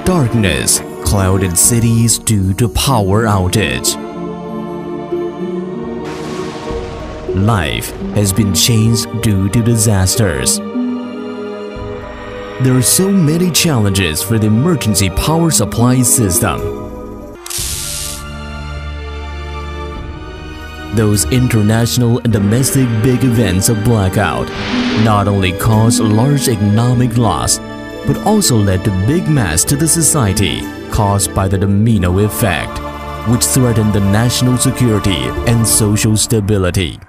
Darkness clouded cities due to power outage. Life has been changed due to disasters. There are so many challenges for the emergency power supply system. Those international and domestic big events of blackout not only caused large economic loss, but also led to big mess to the society caused by the domino effect, which threatened the national security and social stability.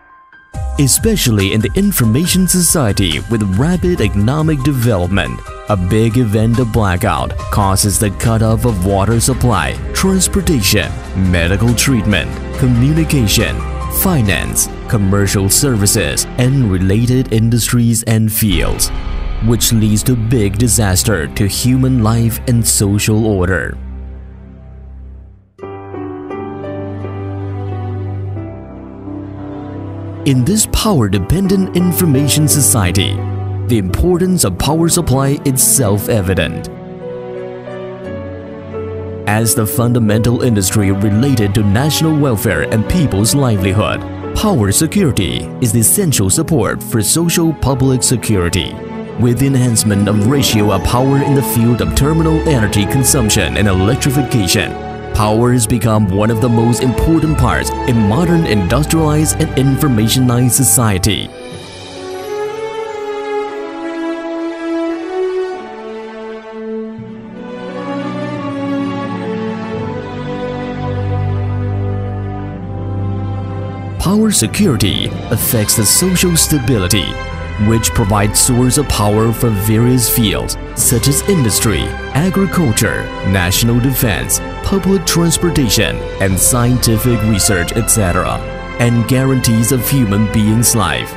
Especially in the information society with rapid economic development, a big event of blackout causes the cutoff of water supply, transportation, medical treatment, communication, finance, commercial services, and related industries and fields, which leads to big disaster to human life and social order. In this power-dependent information society, the importance of power supply is self-evident. As the fundamental industry related to national welfare and people's livelihood, power security is the essential support for social public security. With the enhancement of ratio of power in the field of terminal energy consumption and electrification, power has become one of the most important parts in modern industrialized and informationized society. Power security affects the social stability, which provides source of power for various fields such as industry, agriculture, national defense, public transportation, and scientific research, etc., and guarantees of human beings' life.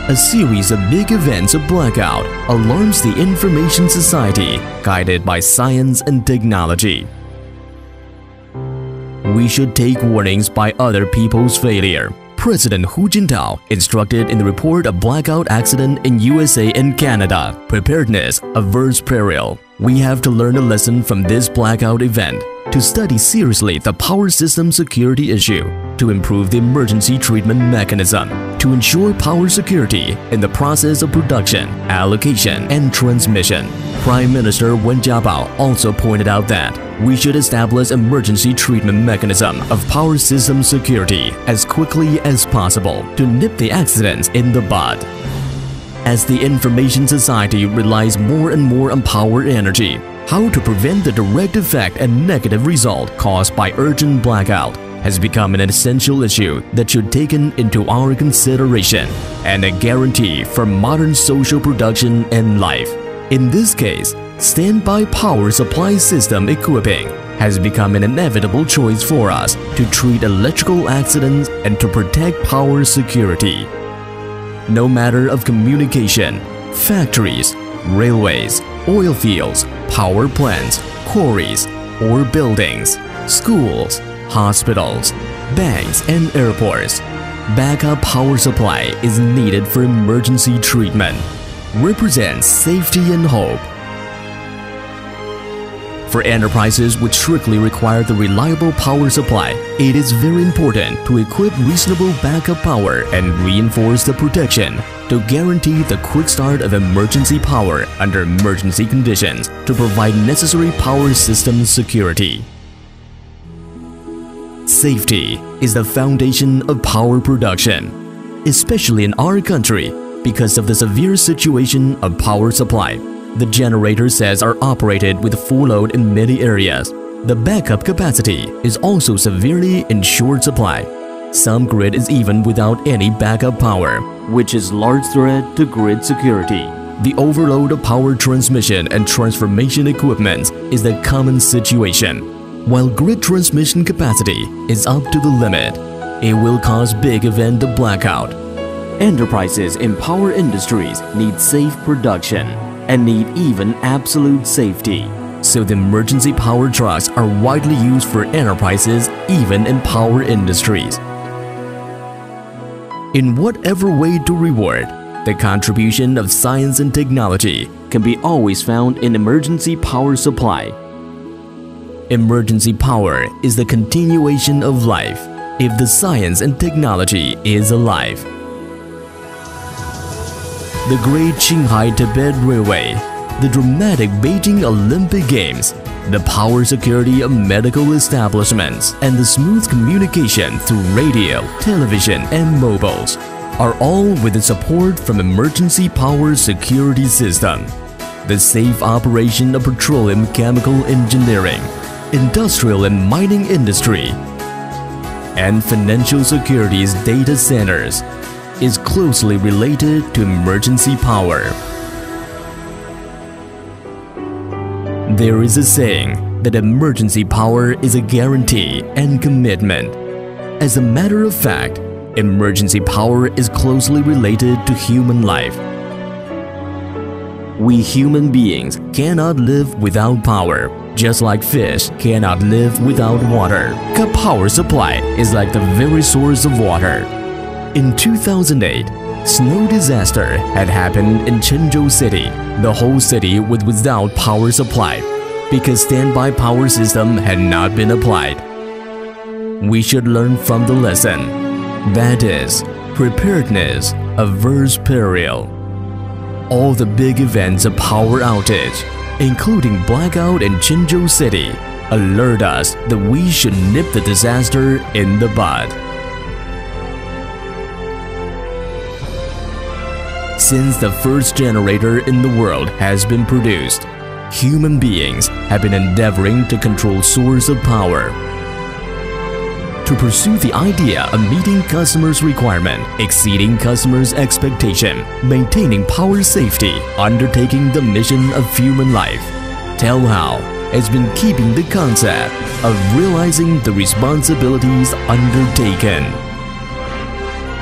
A series of big events of blackout alarms the information society guided by science and technology. We should take warnings by other people's failure. President Hu Jintao instructed in the report of blackout accident in USA and Canada, preparedness averts peril. We have to learn a lesson from this blackout event, to study seriously the power system security issue, to improve the emergency treatment mechanism, to ensure power security in the process of production, allocation, and transmission. Prime Minister Wen Jiabao also pointed out that we should establish emergency treatment mechanism of power system security as quickly as possible to nip the accidents in the bud. As the information society relies more and more on power energy, how to prevent the direct effect and negative result caused by urgent blackout has become an essential issue that should be taken into our consideration and a guarantee for modern social production and life. In this case, standby power supply system equipping has become an inevitable choice for us to treat electrical accidents and to protect power security. No matter of communication, factories, railways, oil fields, power plants, quarries, or buildings, schools, hospitals, banks, and airports, backup power supply is needed for emergency treatment. Represents safety and hope. For enterprises which strictly require the reliable power supply, it is very important to equip reasonable backup power and reinforce the protection to guarantee the quick start of emergency power under emergency conditions to provide necessary power system security. Safety is the foundation of power production, especially in our country because of the severe situation of power supply. The generator sets are operated with full load in many areas. The backup capacity is also severely in short supply. Some grid is even without any backup power, which is large threat to grid security. The overload of power transmission and transformation equipment is the common situation. While grid transmission capacity is up to the limit, it will cause big event of blackout. Enterprises in power industries need safe production and need even absolute safety. So the emergency power trucks are widely used for enterprises even in power industries. In whatever way to reward, The contribution of science and technology can be always found in emergency power supply. Emergency power is the continuation of life if the science and technology is alive. The Great Qinghai-Tibet Railway, the dramatic Beijing Olympic Games, the power security of medical establishments, and the smooth communication through radio, television, and mobiles are all with the support from emergency power security system. The safe operation of petroleum chemical engineering, industrial and mining industry, and financial securities data centers is closely related to emergency power. There is a saying that emergency power is a guarantee and commitment. As a matter of fact, emergency power is closely related to human life. We human beings cannot live without power, just like fish cannot live without water. A power supply is like the very source of water. In 2008, snow disaster had happened in Chenzhou City. The whole city was without power supply because standby power system had not been applied. We should learn from the lesson. That is, preparedness averts peril. All the big events of power outage, including blackout in Chenzhou City, alert us that we should nip the disaster in the bud. Since the first generator in the world has been produced, human beings have been endeavoring to control source of power. To pursue the idea of meeting customers' requirement, exceeding customers' expectation, maintaining power safety, undertaking the mission of human life, TELLHOW has been keeping the concept of realizing the responsibilities undertaken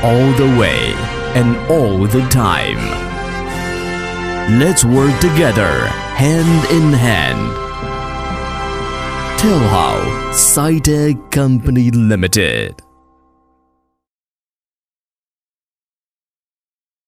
all the way and all the time. Let's work together, hand in hand. TELLHOW Sci-Tech Company Limited.